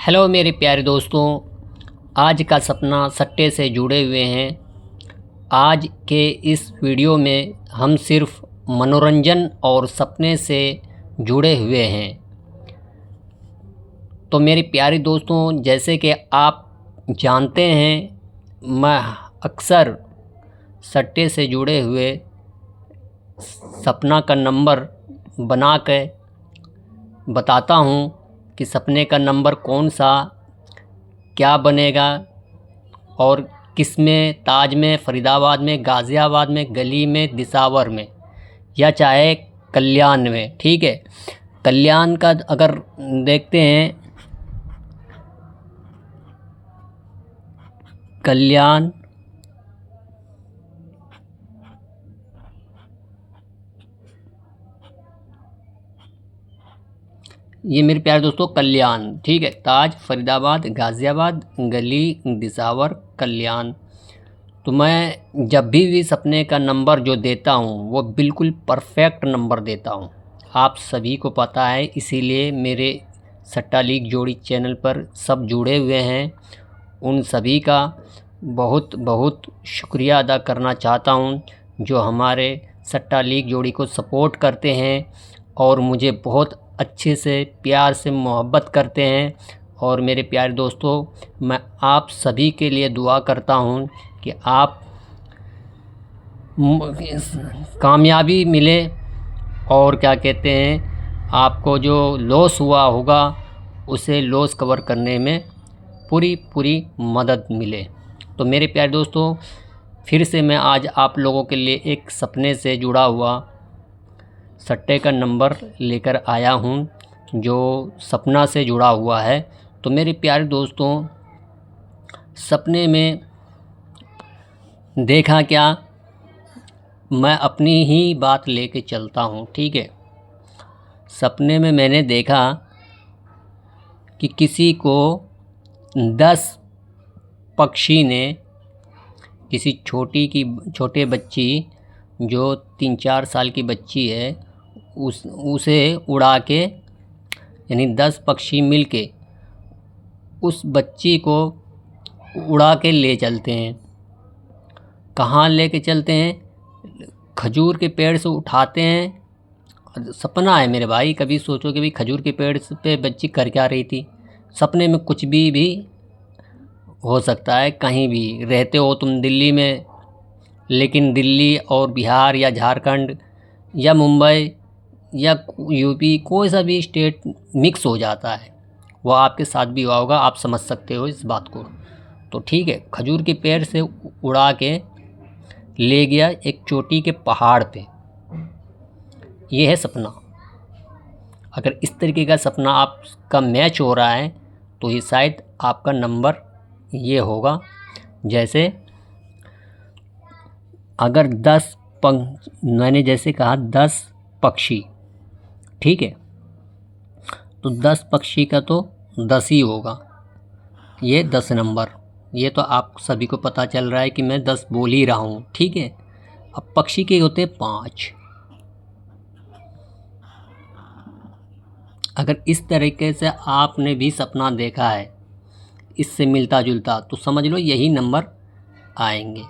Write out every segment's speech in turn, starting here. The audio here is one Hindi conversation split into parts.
हेलो मेरे प्यारे दोस्तों, आज का सपना सट्टे से जुड़े हुए हैं। आज के इस वीडियो में हम सिर्फ मनोरंजन और सपने से जुड़े हुए हैं। तो मेरे प्यारे दोस्तों, जैसे कि आप जानते हैं, मैं अक्सर सट्टे से जुड़े हुए सपना का नंबर बना के बताता हूँ कि सपने का नंबर कौन सा क्या बनेगा और किस में, ताज में, फरीदाबाद में, गाज़ियाबाद में, गली में, दिसावर में, या चाहे कल्याण में। ठीक है, कल्याण का अगर देखते हैं, कल्याण ये मेरे प्यारे दोस्तों कल्याण, ठीक है, ताज, फरीदाबाद, गाज़ियाबाद, गली, दिसावर, कल्याण। तो मैं जब भी सपने का नंबर जो देता हूँ वो बिल्कुल परफेक्ट नंबर देता हूँ। आप सभी को पता है, इसीलिए मेरे सट्टा लीग जोड़ी चैनल पर सब जुड़े हुए हैं। उन सभी का बहुत बहुत शुक्रिया अदा करना चाहता हूँ जो हमारे सट्टा लीग जोड़ी को सपोर्ट करते हैं और मुझे बहुत अच्छे से, प्यार से मोहब्बत करते हैं। और मेरे प्यारे दोस्तों, मैं आप सभी के लिए दुआ करता हूँ कि आप कामयाबी मिले और क्या कहते हैं, आपको जो लॉस हुआ होगा उसे लॉस कवर करने में पूरी मदद मिले। तो मेरे प्यारे दोस्तों, फिर से मैं आज आप लोगों के लिए एक सपने से जुड़ा हुआ सट्टे का नंबर लेकर आया हूँ जो सपना से जुड़ा हुआ है। तो मेरे प्यारे दोस्तों, सपने में देखा क्या, मैं अपनी ही बात लेके चलता हूँ। ठीक है, सपने में मैंने देखा कि किसी को 10 पक्षी ने, किसी छोटे बच्ची जो 3-4 साल की बच्ची है, उसे उड़ा के, यानी 10 पक्षी मिलके उस बच्ची को उड़ा के ले चलते हैं। कहाँ लेके चलते हैं? खजूर के पेड़ से उठाते हैं। सपना है मेरे भाई, कभी सोचो कि भाई खजूर के पेड़ पे बच्ची कर क्या रही थी। सपने में कुछ भी हो सकता है, कहीं भी रहते हो तुम दिल्ली में, लेकिन दिल्ली और बिहार या झारखंड या मुंबई या यूपी, कोई सा भी स्टेट मिक्स हो जाता है। वो आपके साथ भी हुआ होगा, आप समझ सकते हो इस बात को। तो ठीक है, खजूर के पेड़ से उड़ा के ले गया एक चोटी के पहाड़ पे। ये है सपना। अगर इस तरीके का सपना आपका मैच हो रहा है तो ये शायद आपका नंबर ये होगा। जैसे अगर मैंने जैसे कहा 10 पक्षी, ठीक है, तो 10 पक्षी का तो 10 ही होगा। ये 10 नंबर, ये तो आप सभी को पता चल रहा है कि मैं 10 बोल ही रहा हूँ। ठीक है, अब पक्षी के होते 5। अगर इस तरीके से आपने भी सपना देखा है इससे मिलता जुलता, तो समझ लो यही नंबर आएंगे।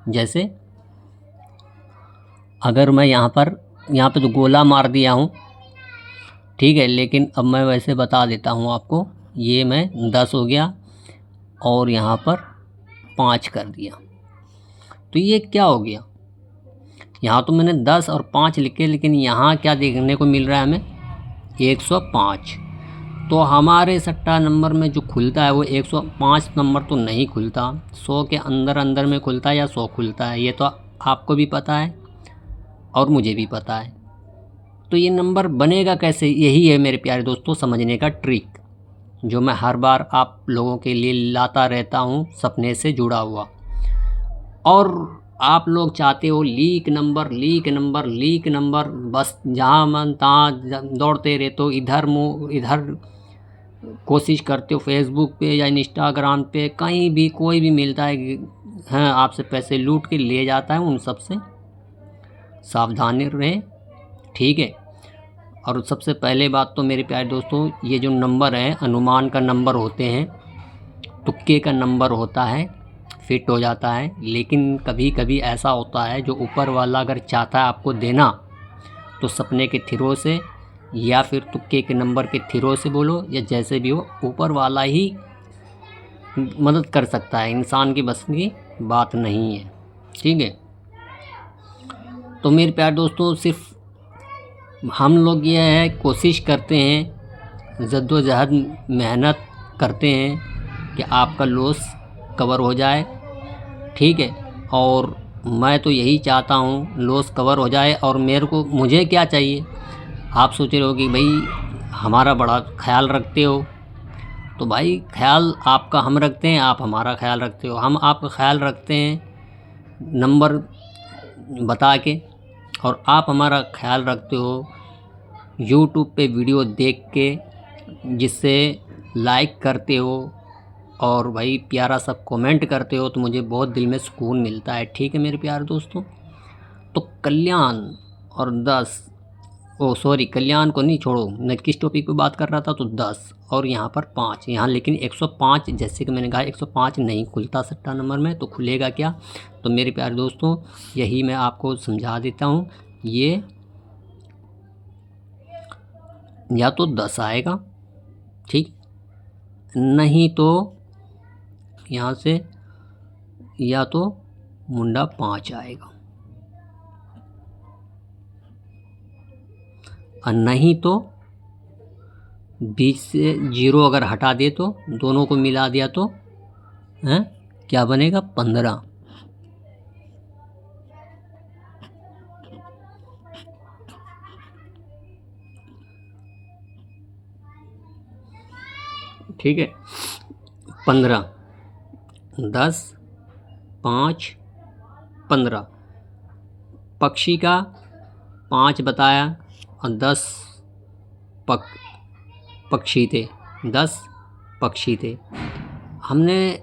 जैसे अगर मैं यहाँ पे तो गोला मार दिया हूँ, ठीक है, लेकिन अब मैं वैसे बता देता हूँ आपको। ये मैं 10 हो गया और यहाँ पर 5 कर दिया, तो ये क्या हो गया? यहाँ तो मैंने 10 और 5 लिखे, लेकिन यहाँ क्या देखने को मिल रहा है हमें? 105। तो हमारे सट्टा नंबर में जो खुलता है वो 105 नंबर तो नहीं खुलता, 100 के अंदर अंदर में खुलता है या 100 खुलता है। ये तो आपको भी पता है और मुझे भी पता है। तो ये नंबर बनेगा कैसे? यही है मेरे प्यारे दोस्तों समझने का ट्रिक, जो मैं हर बार आप लोगों के लिए लाता रहता हूँ सपने से जुड़ा हुआ। और आप लोग चाहते हो leak number, leak number, leak number, बस जहाँ मन तहाँ दौड़ते रहते हो, इधर कोशिश करते हो, फेसबुक पे या इंस्टाग्राम पे कहीं भी कोई भी मिलता है, हाँ, आपसे पैसे लूट के ले जाता है। उन सब से सावधानी रहें, ठीक है। और सबसे पहले बात तो मेरे प्यारे दोस्तों, ये जो नंबर है अनुमान का नंबर होते हैं, तुक्के का नंबर होता है, फिट हो जाता है। लेकिन कभी कभी ऐसा होता है जो ऊपर वाला अगर चाहता है आपको देना, तो सपने के थ्रू से या फिर तुक्के के नंबर के थ्रू से बोलो या जैसे भी हो, ऊपर वाला ही मदद कर सकता है, इंसान की बस की बात नहीं है। ठीक है, तो मेरे प्यारे दोस्तों, सिर्फ हम लोग ये है कोशिश करते हैं, जद्दोजहद मेहनत करते हैं कि आपका लॉस कवर हो जाए। ठीक है, और मैं तो यही चाहता हूँ लॉस कवर हो जाए। और मुझे क्या चाहिए, आप सोच रहे हो कि भाई हमारा बड़ा ख्याल रखते हो, तो भाई ख्याल आपका हम रखते हैं, आप हमारा ख्याल रखते हो। हम आपका ख्याल रखते हैं नंबर बता के, और आप हमारा ख्याल रखते हो यूट्यूब पे वीडियो देख के, जिससे लाइक करते हो और भाई प्यारा सा कमेंट करते हो, तो मुझे बहुत दिल में सुकून मिलता है। ठीक है मेरे प्यारे दोस्तों, तो कल्याण और 10, कल्याण को नहीं छोड़ो, मैं किस टॉपिक पे बात कर रहा था, तो 10 और यहाँ पर 5, यहाँ लेकिन 105, जैसे कि मैंने कहा 105 नहीं खुलता सट्टा नंबर में, तो खुलेगा क्या। तो मेरे प्यारे दोस्तों, यही मैं आपको समझा देता हूँ, ये या तो 10 आएगा, ठीक, नहीं तो यहाँ से या तो मुंडा 5 आएगा, और नहीं तो बीच से 0 अगर हटा दे तो दोनों को मिला दिया तो हैं क्या बनेगा, 15। ठीक है, 15, 10, 5, 15, पक्षी का 5 बताया और 10 पक्षी थे, 10 पक्षी थे। हमने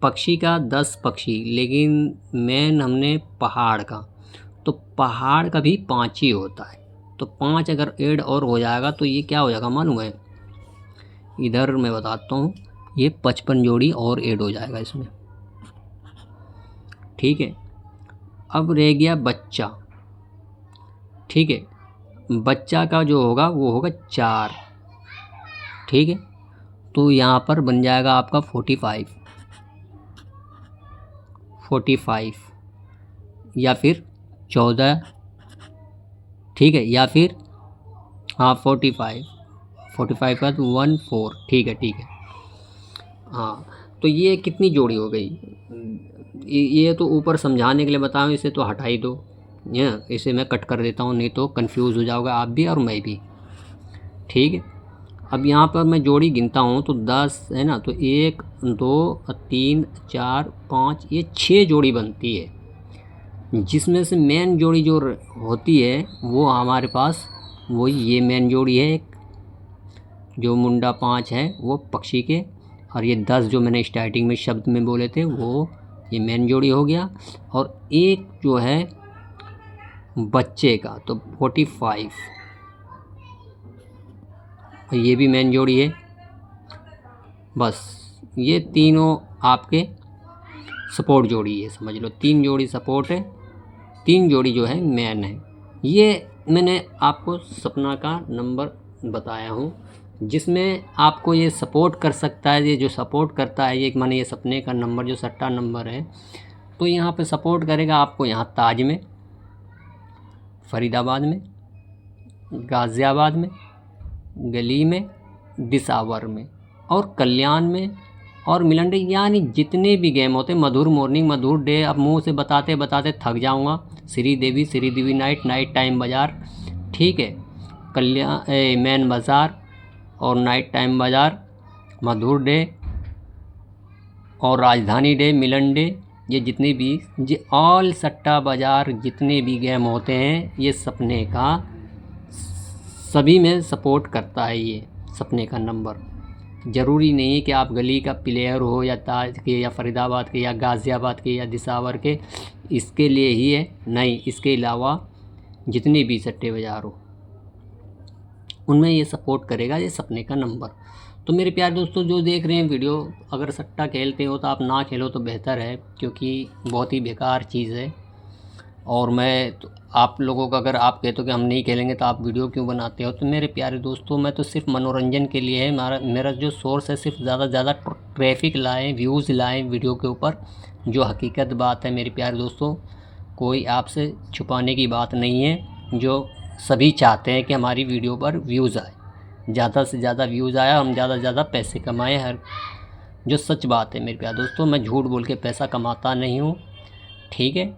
पक्षी का 10 पक्षी, लेकिन मेन हमने पहाड़ का, तो पहाड़ का भी 5 ही होता है, तो 5 अगर ऐड और हो जाएगा तो ये क्या हो जाएगा मालूम है, इधर मैं बताता हूँ, ये 55 जोड़ी और ऐड हो जाएगा इसमें। ठीक है, अब रह गया बच्चा। ठीक है, बच्चा का जो होगा वो होगा 4। ठीक है, तो यहाँ पर बन जाएगा आपका 45 या फिर 14। ठीक है, या फिर हाँ 45 का तो 14। ठीक है, ठीक है, हाँ, तो ये कितनी जोड़ी हो गई, ये तो ऊपर समझाने के लिए बताऊँ, इसे तो हटा ही दो, इसे मैं कट कर देता हूँ, नहीं तो कंफ्यूज हो जाओगे आप भी और मैं भी। ठीक है, अब यहाँ पर मैं जोड़ी गिनता हूँ तो 10 है ना, तो 1 2 3 4 5, ये 6 जोड़ी बनती है, जिसमें से मेन जोड़ी जो होती है वो हमारे पास वही ये मेन जोड़ी है, एक जो मुंडा 5 है वो पक्षी के, और ये 10 जो मैंने स्टार्टिंग में शब्द में बोले थे वो ये मेन जोड़ी हो गया, और एक जो है बच्चे का तो 45, ये भी मेन जोड़ी है। बस ये तीनों आपके सपोर्ट जोड़ी है, समझ लो 3 जोड़ी सपोर्ट है, 3 जोड़ी जो है मेन है। ये मैंने आपको सपना का नंबर बताया हूँ, जिसमें आपको ये सपोर्ट कर सकता है, ये जो सपोर्ट करता है, ये माने ये सपने का नंबर जो सट्टा नंबर है, तो यहाँ पे सपोर्ट करेगा आपको, यहाँ ताज में, फरीदाबाद में, गाज़ियाबाद में, गली में, दिसावर में और कल्याण में और मिलंडे, यानी जितने भी गेम होते, मधुर मॉर्निंग, मधुर डे, अब मुंह से बताते बताते थक जाऊंगा, श्री देवी नाइट टाइम बाज़ार। ठीक है, कल्याण मेन बाज़ार और नाइट टाइम बाज़ार, मधुर डे और राजधानी डे, मिलन डे, ये जितने भी ये ऑल सट्टा बाज़ार जितने भी गेम होते हैं, ये सपने का सभी में सपोर्ट करता है। ये सपने का नंबर ज़रूरी नहीं है कि आप गली का प्लेयर हो या ताज के या फरीदाबाद के या गाज़ियाबाद के या दिसावर के, इसके लिए ही है नहीं, इसके अलावा जितने भी सट्टे बाज़ार हो, उनमें ये सपोर्ट करेगा ये सपने का नंबर। तो मेरे प्यारे दोस्तों जो देख रहे हैं वीडियो, अगर सट्टा खेलते हो तो आप ना खेलो तो बेहतर है, क्योंकि बहुत ही बेकार चीज़ है। और मैं तो आप लोगों का, अगर आप कहते हो कि हम नहीं खेलेंगे तो आप वीडियो क्यों बनाते हो? तो मेरे प्यारे दोस्तों मैं तो सिर्फ मनोरंजन के लिए है, मेरा जो सोर्स है सिर्फ ज़्यादा से ज़्यादा ट्रैफिक लाएँ, व्यूज़ लाएँ वीडियो के ऊपर, जो हकीकत बात है मेरे प्यारे दोस्तों। कोई आपसे छुपाने की बात नहीं है, जो सभी चाहते हैं कि हमारी वीडियो पर व्यूज़ आए, ज़्यादा से ज़्यादा व्यूज़ आया, हम ज़्यादा से ज़्यादा पैसे कमाएँ। हर जो सच बात है मेरे प्यारे दोस्तों, मैं झूठ बोल के पैसा कमाता नहीं हूँ, ठीक है।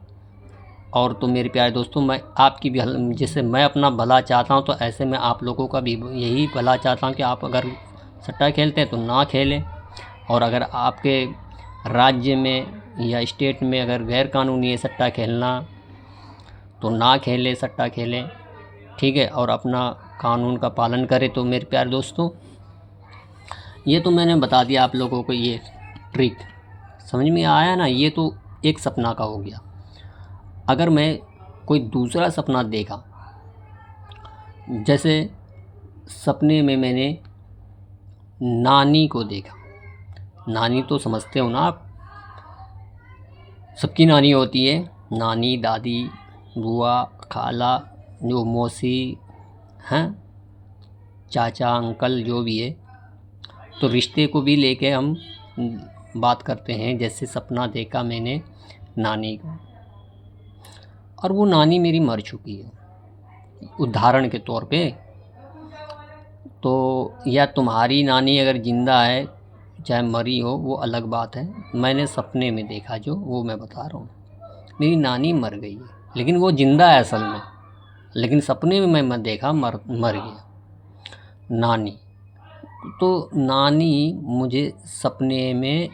और तो मेरे प्यारे दोस्तों मैं आपकी भी जैसे मैं अपना भला चाहता हूँ, तो ऐसे मैं आप लोगों का भी यही भला चाहता हूँ कि आप अगर सट्टा खेलते हैं तो ना खेलें। और अगर आपके राज्य में या स्टेट में अगर गैर कानूनी है सट्टा खेलना, तो ना खेलें, सट्टा खेलें, ठीक है। और अपना कानून का पालन करें। तो मेरे प्यारे दोस्तों ये तो मैंने बता दिया आप लोगों को, ये ट्रिक समझ में आया ना? ये तो एक सपना का हो गया। अगर मैं कोई दूसरा सपना देखा, जैसे सपने में मैंने नानी को देखा। नानी तो समझते हो ना आप, सबकी नानी होती है, नानी, दादी, बुआ, खाला, जो मौसी हैं, चाचा, अंकल, जो भी है। तो रिश्ते को भी लेके हम बात करते हैं। जैसे सपना देखा मैंने नानी को, और वो नानी मेरी मर चुकी है, उदाहरण के तौर पे। तो या तुम्हारी नानी अगर ज़िंदा है, चाहे मरी हो, वो अलग बात है। मैंने सपने में देखा जो, वो मैं बता रहा हूँ। मेरी नानी मर गई है, लेकिन वो ज़िंदा है असल में, लेकिन सपने में मैं देखा मर गया नानी। तो नानी मुझे सपने में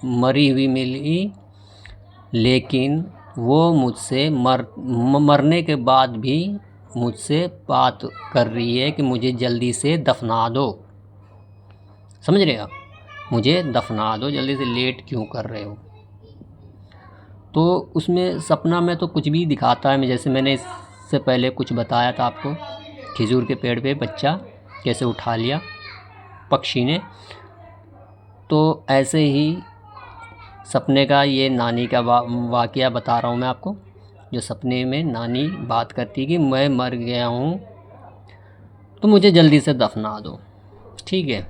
मरी हुई मिली, लेकिन वो मुझसे मरने के बाद भी मुझसे बात कर रही है कि मुझे जल्दी से दफना दो। समझ रहे आप? मुझे दफना दो जल्दी से, लेट क्यों कर रहे हो? तो उसमें सपना में तो कुछ भी दिखाता है। जैसे मैंने इससे पहले कुछ बताया था आपको, खजूर के पेड़ पे बच्चा कैसे उठा लिया पक्षी ने। तो ऐसे ही सपने का ये नानी का वाक़या बता रहा हूँ मैं आपको, जो सपने में नानी बात करती कि मैं मर गया हूँ तो मुझे जल्दी से दफना दो, ठीक है।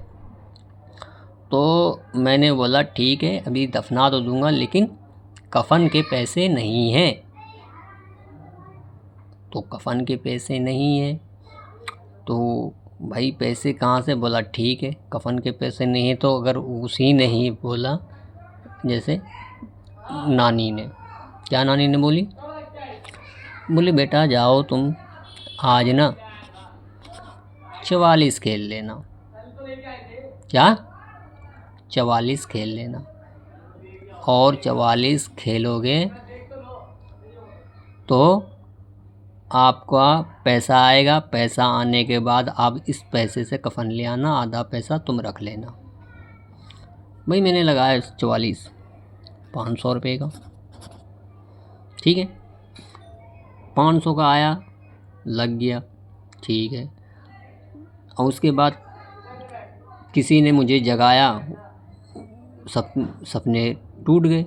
तो मैंने बोला ठीक है, अभी दफना तो दूंगा, लेकिन कफन के पैसे नहीं हैं। तो कफन के पैसे नहीं हैं तो भाई पैसे कहाँ से? बोला ठीक है, कफन के पैसे नहीं है। तो अगर उसी ने ही बोला, जैसे नानी ने, क्या नानी ने बोली? बोले बेटा जाओ तुम आज ना 44 खेल लेना। क्या? 44 खेल लेना, और 44 खेलोगे तो आपका पैसा आएगा। पैसा आने के बाद आप इस पैसे से कफन ले आना, आधा पैसा तुम रख लेना। भाई मैंने लगाया 44, 500 रुपये का, ठीक है। 500 का आया, लग गया, ठीक है। और उसके बाद किसी ने मुझे जगाया, सपने टूट गए।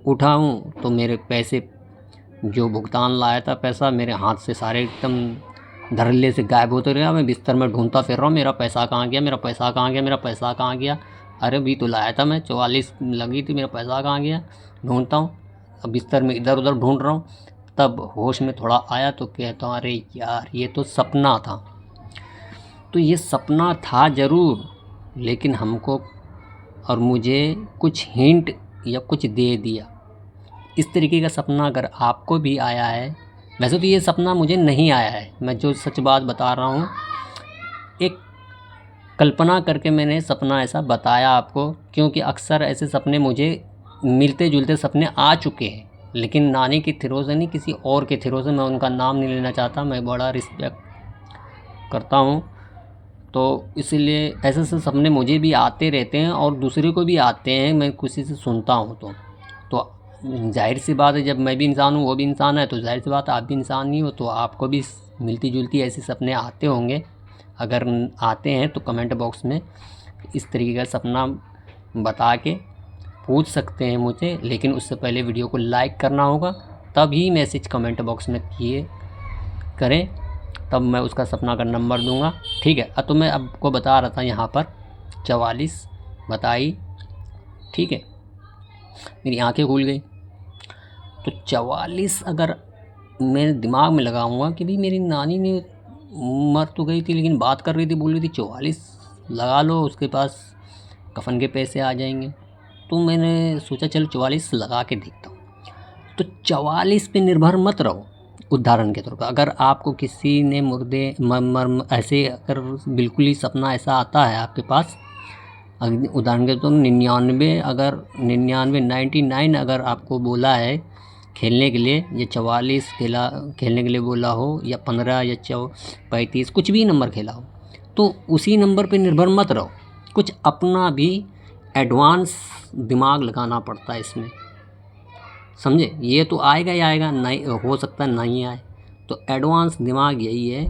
उठा हूँ तो मेरे पैसे, जो भुगतान लाया था पैसा, मेरे हाथ से सारे एकदम धड़ल्ले से गायब होते रहा। मैं बिस्तर में ढूंढता फिर रहा हूँ, मेरा पैसा कहाँ गया, मेरा पैसा कहाँ गया, मेरा पैसा कहाँ गया। अरे भी तो लाया था मैं, 44 लगी थी, मेरा पैसा कहाँ गया? ढूंढता हूँ, अब बिस्तर में इधर उधर ढूंढ रहा हूँ। तब होश में थोड़ा आया तो कहता हूँ अरे यार ये तो सपना था। तो ये सपना था ज़रूर, लेकिन हमको और मुझे कुछ हिंट या कुछ दे दिया। इस तरीके का सपना अगर आपको भी आया है, वैसे तो ये सपना मुझे नहीं आया है, मैं जो सच बात बता रहा हूँ, एक कल्पना करके मैंने सपना ऐसा बताया आपको, क्योंकि अक्सर ऐसे सपने मुझे मिलते जुलते सपने आ चुके हैं, लेकिन नानी के थ्रू से नहीं, किसी और के थ्रू से। मैं उनका नाम नहीं लेना चाहता, मैं बड़ा रिस्पेक्ट करता हूँ। तो इसलिए ऐसे ऐसे सपने मुझे भी आते रहते हैं और दूसरे को भी आते हैं, मैं किसी से सुनता हूँ। तो जाहिर सी बात है, जब मैं भी इंसान हूँ वो भी इंसान है, तो जाहिर सी बात है आप भी इंसान ही हो, तो आपको भी मिलती जुलती ऐसे सपने आते होंगे। अगर आते हैं तो कमेंट बॉक्स में इस तरीके का सपना बता के पूछ सकते हैं मुझे, लेकिन उससे पहले वीडियो को लाइक करना होगा, तभी मैसेज कमेंट बॉक्स में किए करें, तब मैं उसका सपना का नंबर दूंगा। ठीक है, तो मैं आपको बता रहा था यहाँ पर 44 बताई। ठीक है, मेरी आंखें खुल गई। तो 44 अगर मेरे दिमाग में लगाऊंगा कि भाई मेरी नानी ने मर तो गई थी लेकिन बात कर रही थी, बोल रही थी 44 लगा लो, उसके पास कफन के पैसे आ जाएंगे। तो मैंने सोचा चलो 44 लगा के देखता हूँ। तो 44 पे निर्भर मत रहो। उदाहरण के तौर पर अगर आपको किसी ने मुर्दे ऐसे अगर बिल्कुल ही सपना ऐसा आता है आपके पास, उदाहरण के तौर 99 अगर आपको बोला है खेलने के लिए, या 44 खेलने के लिए बोला हो, या 15 या 35 कुछ भी नंबर खेला हो, तो उसी नंबर पे निर्भर मत रहो। कुछ अपना भी एडवांस दिमाग लगाना पड़ता है इसमें, समझे। ये तो आएगा ही आएगा, नहीं हो सकता नहीं आए। तो एडवांस दिमाग यही है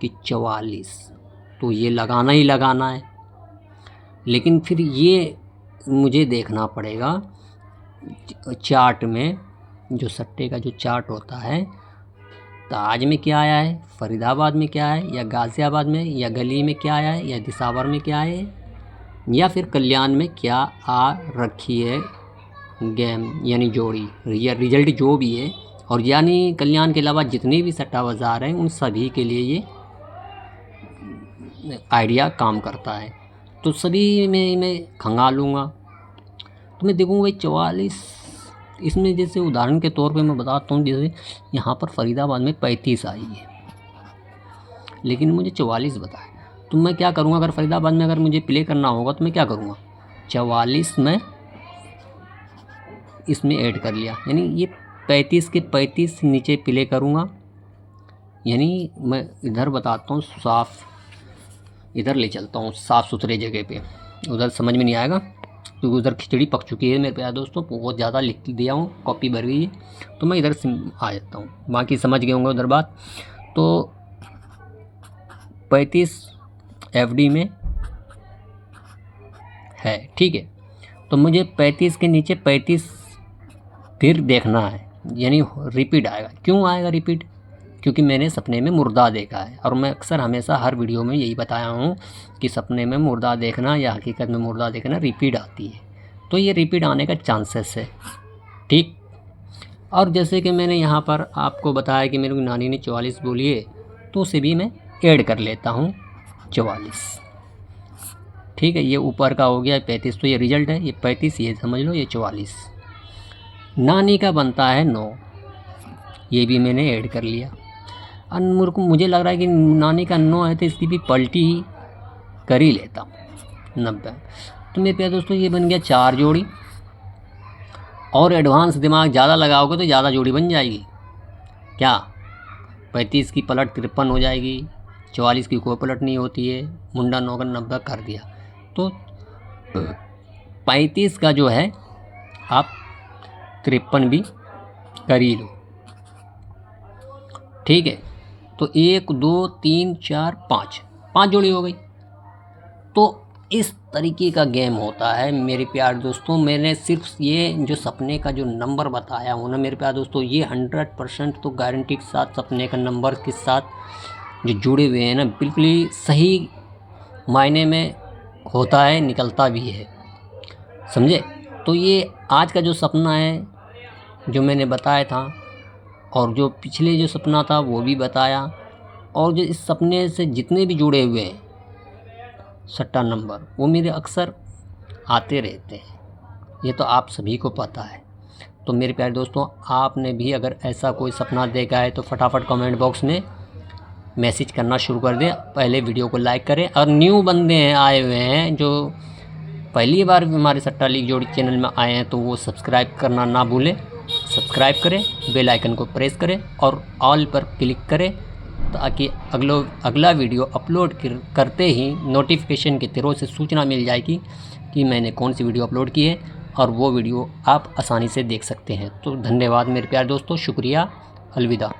कि 44 तो ये लगाना ही लगाना है। लेकिन फिर ये मुझे देखना पड़ेगा चार्ट में, जो सट्टे का जो चार्ट होता है, ताज में क्या आया है, फरीदाबाद में क्या है, या गाज़ियाबाद में, या गली में क्या आया है, या दिसावर में क्या है, या फिर कल्याण में क्या आ रखी है गेम यानी जोड़ी, या रिजल्ट जो भी है। और यानी कल्याण के अलावा जितने भी सट्टा बाज़ार हैं उन सभी के लिए ये आइडिया काम करता है। तो सभी में मैं खंगालूँगा, तो मैं देखूँगा भाई 44 इसमें। जैसे उदाहरण के तौर पे मैं बताता हूँ, जैसे यहाँ पर फरीदाबाद में 35 आई है लेकिन मुझे 44 बताए, तो मैं क्या करूँगा। अगर फरीदाबाद में अगर मुझे प्ले करना होगा तो मैं क्या करूँगा, 44 में इसमें ऐड कर लिया, यानी ये 35 के 35 नीचे प्ले करूँगा। यानी मैं इधर बताता हूँ साफ, इधर ले चलता हूँ साफ़ सुथरे जगह पे, उधर समझ में नहीं आएगा क्योंकि उधर खिचड़ी पक चुकी है मेरे प्यारे दोस्तों, बहुत ज़्यादा लिख दिया हूँ, कॉपी भर गई है। तो मैं इधर से आ जाता हूँ, बाकी समझ गए होंगे उधर बात। तो 35 FD में है, ठीक है। तो मुझे 35 के नीचे 35 फिर देखना है, यानी रिपीट आएगा। क्यों आएगा रिपीट, क्योंकि मैंने सपने में मुर्दा देखा है। और मैं अक्सर हमेशा हर वीडियो में यही बताया हूँ कि सपने में मुर्दा देखना या हकीकत में मुर्दा देखना रिपीट आती है, तो ये रिपीट आने का चांसेस है, ठीक। और जैसे कि मैंने यहाँ पर आपको बताया कि मेरी नानी ने 44 बोली है, तो उसे भी मैं ऐड कर लेता हूँ 44, ठीक है। ये ऊपर का हो गया 35, तो ये रिजल्ट है, ये 35 ये समझ लो, ये 44। नानी का बनता है 9, ये भी मैंने ऐड कर लिया। और मुझे लग रहा है कि नानी का 9 है तो इसकी भी पलटी ही कर ही लेता हूँ 90। तो मेरे प्यारे दोस्तों ये बन गया 4 जोड़ी। और एडवांस दिमाग ज़्यादा लगाओगे तो ज़्यादा जोड़ी बन जाएगी। क्या 35 की पलट 53 हो जाएगी, 44 की कोई पलट नहीं होती है, मुंडा 9 का 90 कर दिया। तो 35 का जो है आप 53 भी कर ही लो, ठीक है। तो 1 2 3 4 5 जोड़ी हो गई। तो इस तरीके का गेम होता है मेरे प्यारे दोस्तों। मैंने सिर्फ ये जो सपने का जो नंबर बताया हूँ ना मेरे प्यारे दोस्तों, ये 100% तो गारंटी के साथ सपने का नंबर के साथ जो जुड़े हुए हैं ना, बिल्कुल ही सही मायने में होता है, निकलता भी है, समझे। तो ये आज का जो सपना है जो मैंने बताया था, और जो पिछले जो सपना था वो भी बताया, और जो इस सपने से जितने भी जुड़े हुए हैं सट्टा नंबर वो मेरे अक्सर आते रहते हैं, ये तो आप सभी को पता है। तो मेरे प्यारे दोस्तों, आपने भी अगर ऐसा कोई सपना देखा है तो फटाफट कमेंट बॉक्स में मैसेज करना शुरू कर दें। पहले वीडियो को लाइक करें, और न्यू बंदे हैं आए हुए हैं जो पहली बार हमारे सट्टा लीग जोड़ी चैनल में आए हैं, तो वो सब्सक्राइब करना ना भूलें। सब्सक्राइब करें, बेल आइकन को प्रेस करें और ऑल पर क्लिक करें, ताकि अगला वीडियो अपलोड करते ही नोटिफिकेशन के थ्रू से सूचना मिल जाएगी कि मैंने कौन सी वीडियो अपलोड की है, और वो वीडियो आप आसानी से देख सकते हैं। तो धन्यवाद मेरे प्यारे दोस्तों, शुक्रिया, अलविदा।